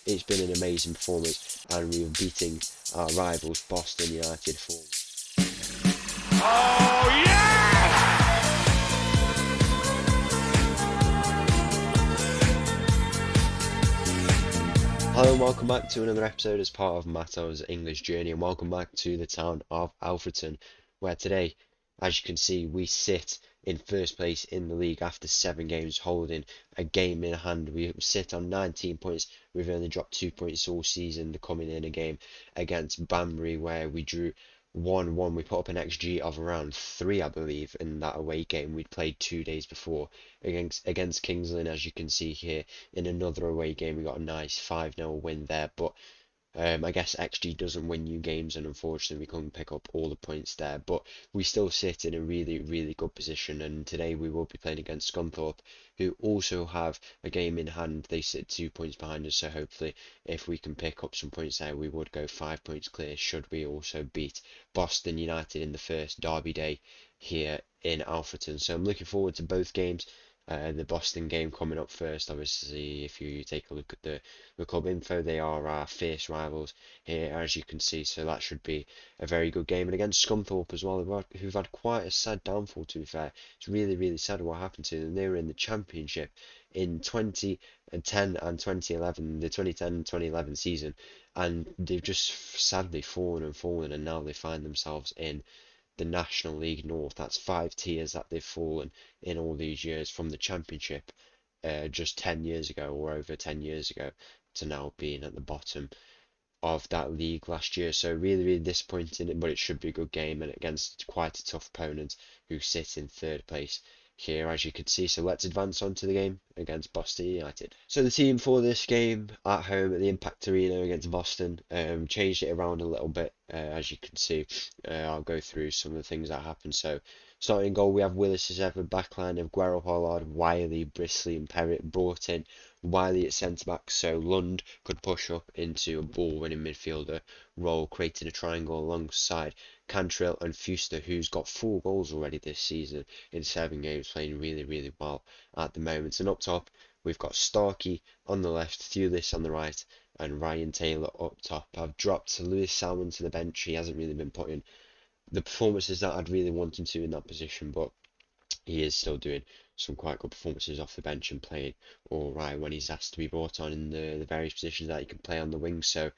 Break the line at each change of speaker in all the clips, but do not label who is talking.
It's been an amazing performance, and we are beating our rivals Boston United for.
Oh, yes!
Hello and welcome back to another episode as part of Mattov's English journey, and welcome back to the town of Alfreton, where today, as you can see, we sit in first place in the league after 7 games, holding a game in hand. We sit on 19 points. We've only dropped 2 points all season, coming in a game against Banbury where we drew 1-1. We put up an XG of around 3, I believe, in that away game we'd played 2 days before against Kings Lynn. As you can see here, in another away game, we got a nice 5-0 win there, but I guess XG doesn't win you games, and unfortunately we couldn't pick up all the points there, but we still sit in a really, really good position. And today we will be playing against Scunthorpe, who also have a game in hand. They sit 2 points behind us, so hopefully if we can pick up some points there, we would go 5 points clear should we also beat Boston United in the first derby day here in Alfreton. So I'm looking forward to both games. The Boston game coming up first. Obviously, if you take a look at the club info, they are our fierce rivals here, as you can see. So that should be a very good game. And against Scunthorpe as well, who've had quite a sad downfall, to be fair. It's really, really sad what happened to them. They were in the Championship in 2010 and 2011, the 2010 and 2011 season, and they've just sadly fallen and fallen, and now they find themselves in the National League North. That's 5 tiers that they've fallen in all these years, from the Championship just 10 years ago, or over 10 years ago, to now being at the bottom of that league last year. So really, really disappointing, but it should be a good game, and against quite a tough opponent who sit in 3rd place here, as you can see. So let's advance on to the game against Boston United. So the team for this game at home at the Impact Arena against Boston, changed it around a little bit, as you can see. I'll go through some of the things that happened. So starting goal, we have Willis as ever, backline of Guerrero, Pollard, Wiley, Brisley and Perrett brought in. Wiley at centre back, so Lund could push up into a ball winning midfielder role, creating a triangle alongside Cantrell and Fuster, who's got 4 goals already this season in 7 games, playing really, really well at the moment. And up top, we've got Starkey on the left, Thewlis on the right, and Ryan Taylor up top. I've dropped Lewis Salmon to the bench. He hasn't really been putting the performances that I'd really want him to in that position, but he is still doing some quite good performances off the bench and playing all right when he's asked to be brought on in the various positions that he can play on the wing. So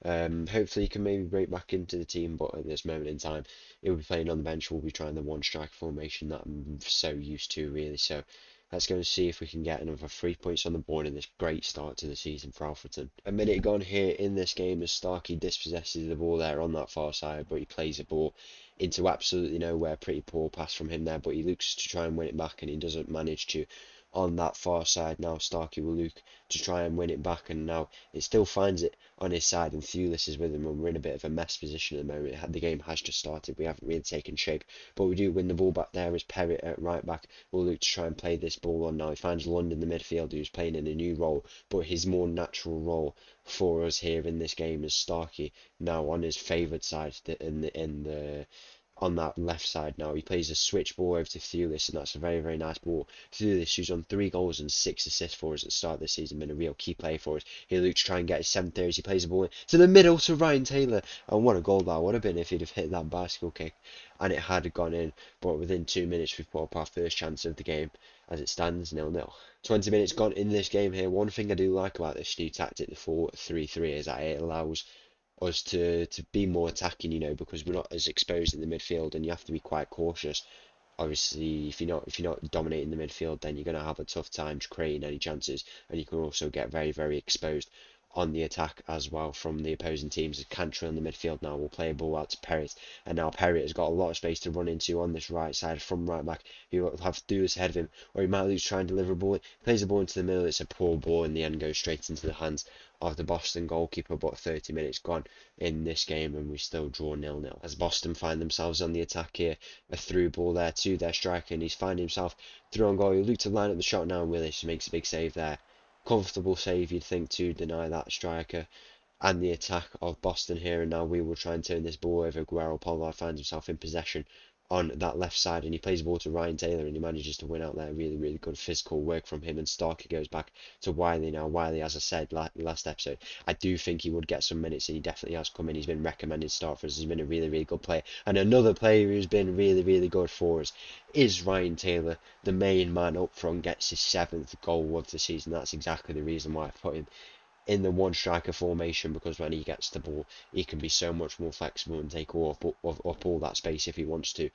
hopefully he can maybe break back into the team, but at this moment in time, he'll be playing on the bench. We'll be trying the one striker formation that I'm so used to, really. So let's go and see if we can get another 3 points on the board in this great start to the season for Alfreton. A minute gone here in this game as Starkey dispossesses the ball there on that far side, but he plays the ball into absolutely nowhere. Pretty poor pass from him there, but he looks to try and win it back, and he doesn't manage to on that far side. Now Starkey will look to try and win it back, and now it still finds it on his side, and Thewlis is with him, and we're in a bit of a mess position at the moment. The game has just started, we haven't really taken shape, but we do win the ball back there as Perrett at right back will look to try and play this ball on. Now he finds London, the midfielder, who's playing in a new role, but his more natural role for us here in this game is Starkey now on his favoured side in the on that left side. Now he plays a switch ball over to Thewlis, and that's a very, very nice ball. Thewlis, who's on 3 goals and 6 assists for us at the start of the season, been a real key player for us. He looks to try and get his 7th there as he plays the ball to the middle to Ryan Taylor, and what a goal that would have been if he'd have hit that bicycle kick and it had gone in. But within 2 minutes we've put up our first chance of the game, as it stands 0-0. 20 minutes gone in this game here. One thing I do like about this new tactic, the 4-3-3, is that it allows us to be more attacking, because we're not as exposed in the midfield, and you have to be quite cautious. Obviously, if you're not dominating the midfield, then you're going to have a tough time creating any chances, and you can also get very, very exposed on the attack as well from the opposing teams. Cantrell in the midfield now will play a ball out to Perrett, and now Perrett has got a lot of space to run into on this right side from right back. He will have to do this ahead of him, or he might lose trying to deliver a ball. He plays the ball into the middle. It's a poor ball in the end, goes straight into the hands of the Boston goalkeeper. But 30 minutes gone in this game, and we still draw 0-0 as Boston find themselves on the attack here. A through ball there to their striker, and he's finding himself through on goal. He'll look to line up the shot now, and Willis makes a big save there. Comfortable save, you'd think, to deny that striker and the attack of Boston here. And now we will try and turn this ball over. Guerrero Pollard finds himself in possession on that left side, and he plays the ball to Ryan Taylor, and he manages to win out there. Really, really good physical work from him, and Starkey goes back to Wiley now. Wiley, as I said last episode, I do think he would get some minutes, and he definitely has come in. He's been recommended start for us. He's been a really, really good player. And another player who's been really, really good for us is Ryan Taylor, the main man up front, gets his 7th goal of the season. That's exactly the reason why I put him in the one striker formation, because when he gets the ball, he can be so much more flexible and take up all that space if he wants to,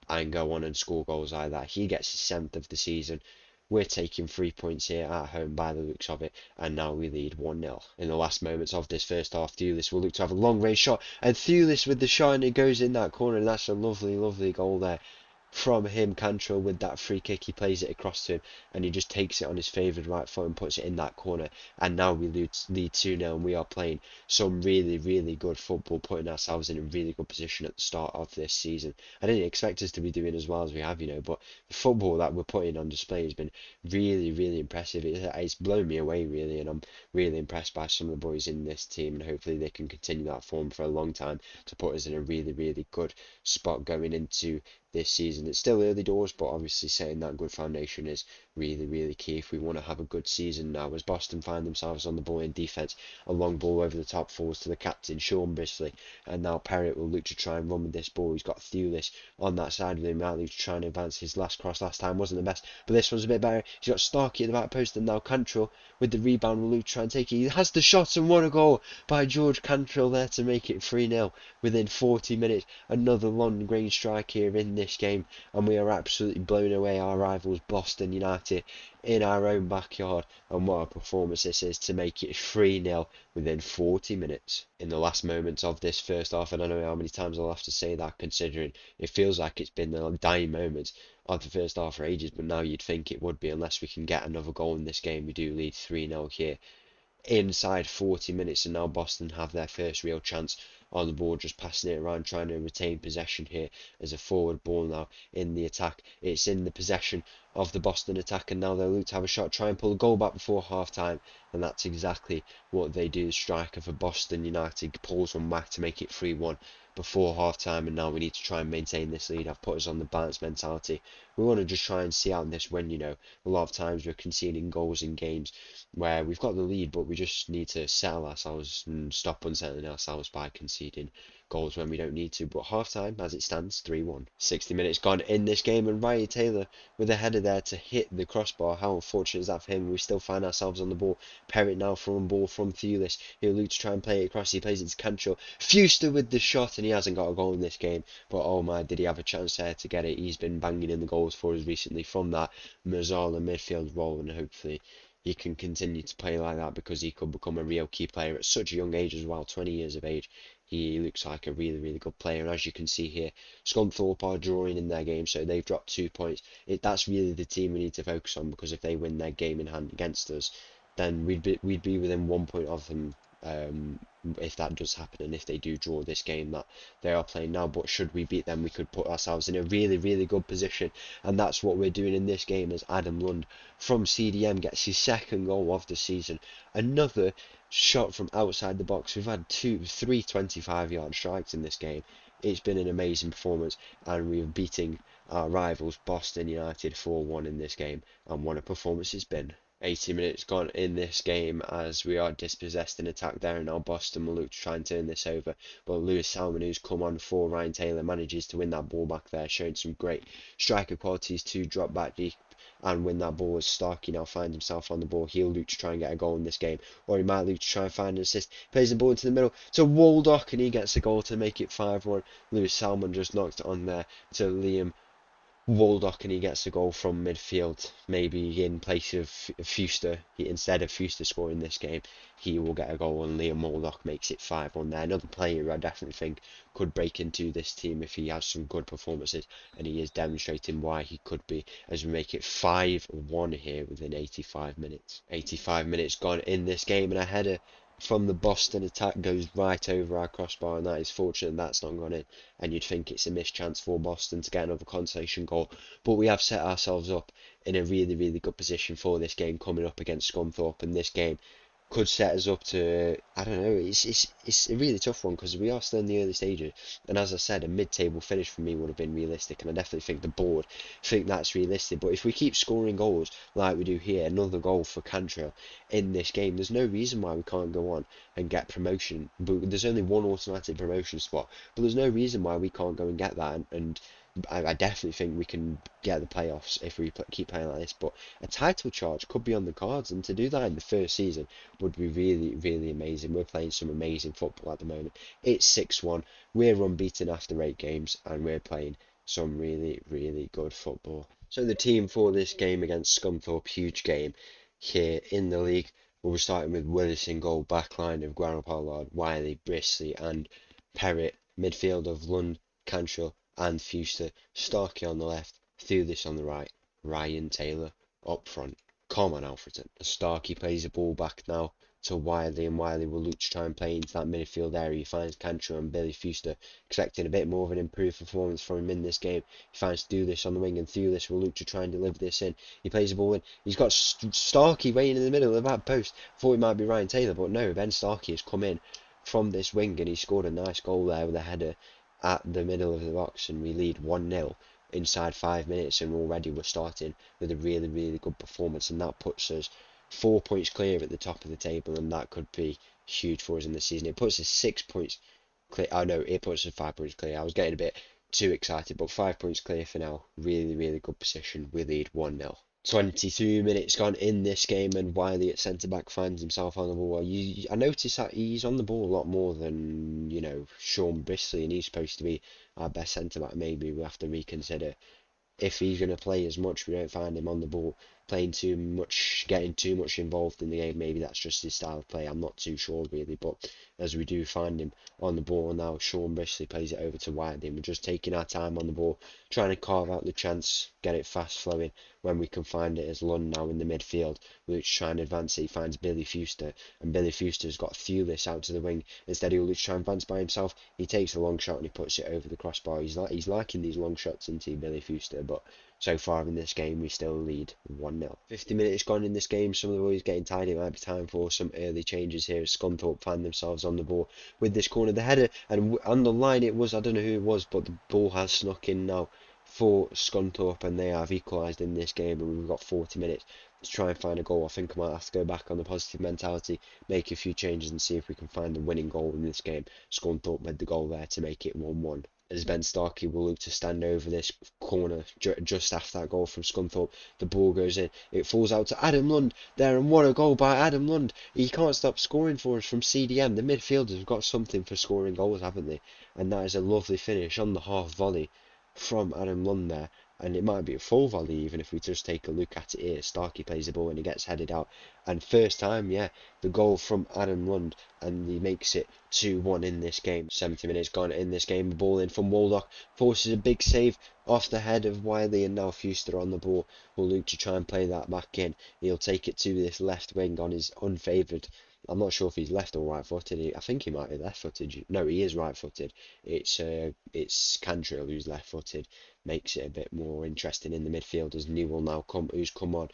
and go on and score goals like that. He gets his 7th of the season. We're taking 3 points here at home by the looks of it, and now we lead 1-0. In the last moments of this first half, Thewlis will look to have a long range shot, and Thewlis with the shot, and it goes in that corner, and that's a lovely, lovely goal there from him. Cantrell with that free kick, he plays it across to him, and he just takes it on his favoured right foot and puts it in that corner. And now we lead 2-0, and we are playing some really, really good football, putting ourselves in a really good position at the start of this season. I didn't expect us to be doing as well as we have, but the football that we're putting on display has been really, really impressive. It's blown me away, really, and I'm really impressed by some of the boys in this team, and hopefully they can continue that form for a long time to put us in a really, really good spot going into this season. It's still early doors, but obviously setting that good foundation is really, really key if we want to have a good season now. As Boston find themselves on the ball in defence, a long ball over the top falls to the captain, Sean Bisley, and now Perrott will look to try and run with this ball. He's got Thewlis on that side with him. Might look to try and advance. His last cross last time wasn't the best, but this one's a bit better. He's got Starkey at the back post, and now Cantrell with the rebound will look to try and take it. He has the shot, and what a goal by George Cantrell there to make it 3-0 within 40 minutes. Another long range strike here in this game, and we are absolutely blowing away our rivals Boston United in our own backyard. And what a performance this is to make it 3-0 within 40 minutes. In the last moments of this first half, and I don't know how many times I'll have to say that, considering it feels like it's been the dying moments of the first half for ages, but now you'd think it would be, unless we can get another goal in this game. We do lead 3-0 here inside 40 minutes, and now Boston have their first real chance on the board, just passing it around, trying to retain possession here as a forward ball now in the attack. It's in the possession of the Boston attack, and now they'll look to have a shot, try and pull a goal back before half time, and that's exactly what they do. The striker for Boston United pulls one back to make it 3-1 before half time, and now we need to try and maintain this lead. I've put us on the balance mentality. We want to just try and see out this win. A lot of times we're conceding goals in games where we've got the lead, but we just need to settle ourselves and stop unsettling ourselves by conceding goals when we don't need to. But half time, as it stands, 3-1. 60 minutes gone in this game, and Ryan Taylor with a header there to hit the crossbar. How unfortunate is that for him? We still find ourselves on the ball. Perrott now from ball from Thewlis. He'll look to try and play it across. He plays it to Cantrell. Fuster with the shot, and he hasn't got a goal in this game. But oh my, did he have a chance there to get it. He's been banging in the goals for us recently from that Mazzala midfield role, and hopefully he can continue to play like that, because he could become a real key player at such a young age as well, 20 years of age. He looks like a really, really good player. And as you can see here, Scunthorpe are drawing in their game, so they've dropped 2 points. That's really the team we need to focus on, because if they win their game in hand against us, then we'd be within 1 point of them, if that does happen, and if they do draw this game that they are playing now. But should we beat them, we could put ourselves in a really, really good position, and that's what we're doing in this game, as Adam Lund from CDM gets his 2nd goal of the season. Another shot from outside the box. We've had 3 25-yard strikes in this game. It's been an amazing performance, and we're beating our rivals Boston United 4-1 in this game, and what a performance it's been. 80 minutes gone in this game as we are dispossessed in attack there, and now Boston will look to try and turn this over, but Lewis Salmon, who's come on for Ryan Taylor, manages to win that ball back there, showing some great striker qualities to drop back deep and win that ball, as Starkey now finds himself on the ball. He'll look to try and get a goal in this game, or he might look to try and find an assist. Plays the ball into the middle to Waldock, and he gets a goal to make it 5-1. Lewis Salmon just knocked it on there to Liam Waldock, and he gets a goal from midfield, maybe in place of Fuster. Instead of Fuster scoring this game, he will get a goal, and Liam Waldock makes it 5-1 there. Another player who I definitely think could break into this team if he has some good performances, and he is demonstrating why he could be, as we make it 5-1 here within 85 minutes. 85 minutes gone in this game, and a header from the Boston attack goes right over our crossbar, and that is fortunate that's not gone in, and you'd think it's a missed chance for Boston to get another consolation goal, but we have set ourselves up in a really, really good position for this game coming up against Scunthorpe, and this game could set us up to, I don't know, it's a really tough one because we are still in the early stages, and as I said, a mid-table finish for me would have been realistic, and I definitely think the board think that's realistic. But if we keep scoring goals like we do here, another goal for Cantrell in this game, there's no reason why we can't go on and get promotion. But there's only one automatic promotion spot, but there's no reason why we can't go and get that, and I definitely think we can get the playoffs if we keep playing like this. But a title charge could be on the cards, and to do that in the first season would be really, really amazing. We're playing some amazing football at the moment. It's 6-1. We're unbeaten after 8 games, and we're playing some really, really good football. So the team for this game against Scunthorpe, huge game here in the league. We'll be starting with Willis in goal, backline of Guarno Pollard, Wiley, Brisley, and Perrott. Midfield of Lund, Cantrell, and Fuster. Starkey on the left, Thulis on the right, Ryan Taylor up front. Come on, Alfreton. Starkey plays the ball back now to Wiley, and Wiley will look to try and play into that midfield area. He finds Cantrell and Billy Fuster, expecting a bit more of an improved performance from him in this game. He finds Thulis on the wing, and Thulis will look to try and deliver this in. He plays the ball in. He's got Starkey waiting in the middle of that post. Thought it might be Ryan Taylor, but no, Ben Starkey has come in from this wing, and he scored a nice goal there with a header at the middle of the box, and we lead 1-0 inside 5 minutes, and already we're starting with a really, really good performance, and that puts us 4 points clear at the top of the table, and that could be huge for us in the season. It puts us 6 points clear. Oh no, it puts us 5 points clear. I was getting a bit too excited, but 5 points clear for now. Really, really good position. We lead 1-0. 22 minutes gone in this game, and Wiley at centre back finds himself on the ball. I noticed that he's on the ball a lot more than, Sean Brisley, and he's supposed to be our best centre back. Maybe we'll have to reconsider if he's going to play as much. We don't find him on the ball playing too much, getting too much involved in the game. Maybe that's just his style of play. I'm not too sure really, but as we do find him on the ball now, Sean Brisley plays it over to Wiley, and we're just taking our time on the ball, trying to carve out the chance, get it fast flowing when we can find it. As Lund now in the midfield, which trying to advance it, he finds Billy Fuster, and Billy Fuster's got Thulis out to the wing. Instead, he'll try and advance by himself. He takes a long shot and he puts it over the crossbar. He's liking these long shots into Billy Fuster, but so far in this game we still lead 1-0. 50 minutes gone in this game, some of the boys getting tired. It might be time for some early changes here as Scunthorpe find themselves on the ball with this corner. The header, and on the line it was, I don't know who it was, but the ball has snuck in now for Scunthorpe, and they have equalised in this game, and we've got 40 minutes to try and find a goal. I think I might have to go back on the positive mentality, make a few changes and see if we can find the winning goal in this game. Scunthorpe made the goal there to make it 1-1. As Ben Starkey will look to stand over this corner just after that goal from Scunthorpe. The ball goes in, it falls out to Adam Lund there, and what a goal by Adam Lund. He can't stop scoring for us from CDM. The midfielders have got something for scoring goals, haven't they? And that is a lovely finish on the half volley from Adam Lund there, and it might be a full volley even if we just take a look at it here. Starkey plays the ball and he gets headed out, and first time, yeah, the goal from Adam Lund, and he makes it 2-1 in this game. 70 minutes gone in this game. The ball in from Waldock forces a big save off the head of Wiley, and now Fuster on the ball will look to try and play that back in. He'll take it to this left wing on his unfavoured, I'm not sure if he's left or right-footed. I think he might be left-footed. No, he is right-footed. It's Cantrell who's left-footed. Makes it a bit more interesting in the midfield as Newell now who's come on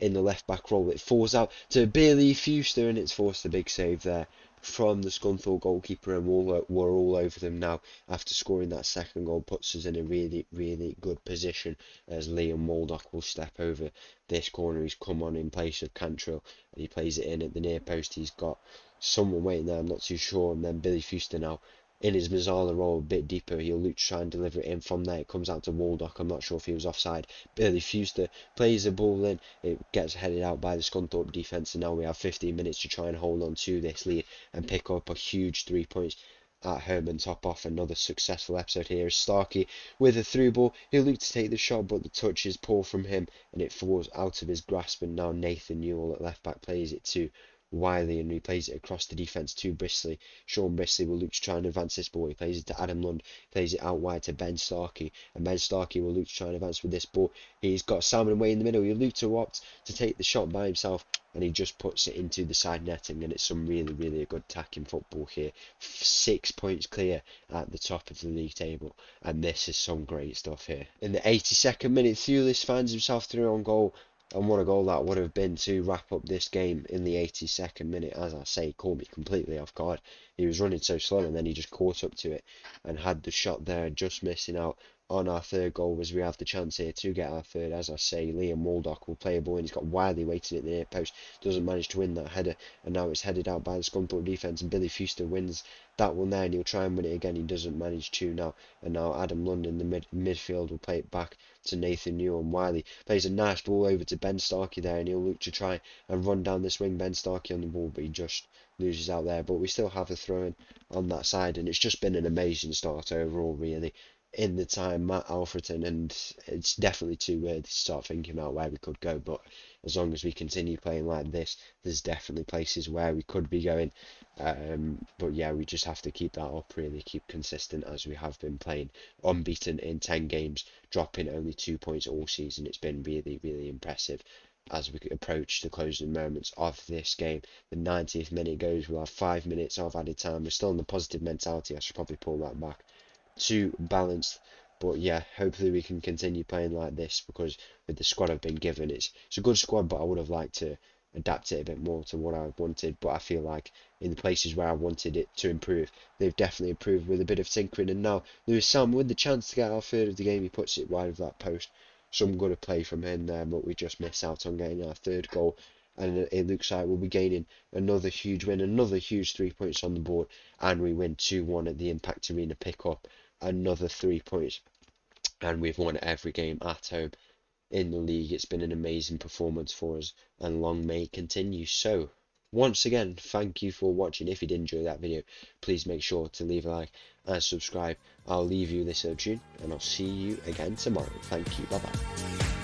in the left-back role. It falls out to Billy Fuster, and it's forced a big save there from the Scunthorpe goalkeeper, and we're all over them now after scoring that second goal. Puts us in a really, really good position as Liam Waldock will step over this corner. He's come on in place of Cantrell, and he plays it in at the near post. He's got someone waiting there, I'm not too sure, and then Billy Fuster now in his Mazzala role a bit deeper. He'll look to try and deliver it in from there. It comes out to Waldock. I'm not sure if he was offside. Billy Fuster plays the ball in. It gets headed out by the Scunthorpe defence, and now we have 15 minutes to try and hold on to this lead and pick up a huge 3 points at home and top off another successful episode here. Starkey with a through ball. He'll look to take the shot, but the touch is poor from him and it falls out of his grasp, and now Nathan Newell at left back plays it to Wiley, and he plays it across the defence to Brisley. Sean Brisley will look to try and advance this ball. He plays it to Adam Lund, plays it out wide to Ben Starkey, and Ben Starkey will look to try and advance with this ball. He's got Salmon away in the middle. He'll look to opt to take the shot by himself, and he just puts it into the side netting, and it's some really, really good attacking football here. 6 points clear at the top of the league table, and this is some great stuff here. In the 82nd minute, Thulis finds himself through on goal And what a goal that would have been to wrap up this game in the 82nd minute. As I say, caught me completely off guard. He was running so slow and then he just caught up to it and had the shot there, just missing out on our third goal as we have the chance here to get our third. As I say, Liam Waldock will play a ball and he's got Wiley waiting at the near post, doesn't manage to win that header, and now it's headed out by the Scunthorpe defence, and Billy Fuster wins that one there and he'll try and win it again. He doesn't manage to now, and now Adam London, the midfield, will play it back to Nathan New, and Wiley plays a nice ball over to Ben Starkey there, and he'll look to try and run down this wing. Ben Starkey on the ball, but he just loses out there. But we still have a throw in on that side, and it's just been an amazing start overall, really, in the time at Alfreton, and it's definitely too early to start thinking about where we could go. But as long as we continue playing like this, there's definitely places where we could be going. But yeah, we just have to keep that up, really, keep consistent as we have been playing. Unbeaten in 10 games, dropping only 2 points all season. It's been really, really impressive as we approach the closing moments of this game. The 90th minute goes, we'll have 5 minutes of added time. We're still in the positive mentality. I should probably pull that back to balanced. But yeah, hopefully we can continue playing like this, because with the squad I've been given, it's a good squad, but I would have liked to adapt it a bit more to what I wanted. But I feel like in the places where I wanted it to improve, they've definitely improved with a bit of tinkering. And now Lewis Sam with the chance to get our third of the game, he puts it wide of that post. Some good play from him there, but we just miss out on getting our third goal. And it looks like we'll be gaining another huge win, another huge 3 points on the board, and we win 2-1 at the Impact Arena, pick up another 3 points, and we've won every game at home in the league. It's been an amazing performance for us, and long may it continue. So once again, thank you for watching. If you did enjoy that video, please make sure to leave a like and subscribe. I'll leave you this tune, and I'll see you again tomorrow. Thank you. Bye bye.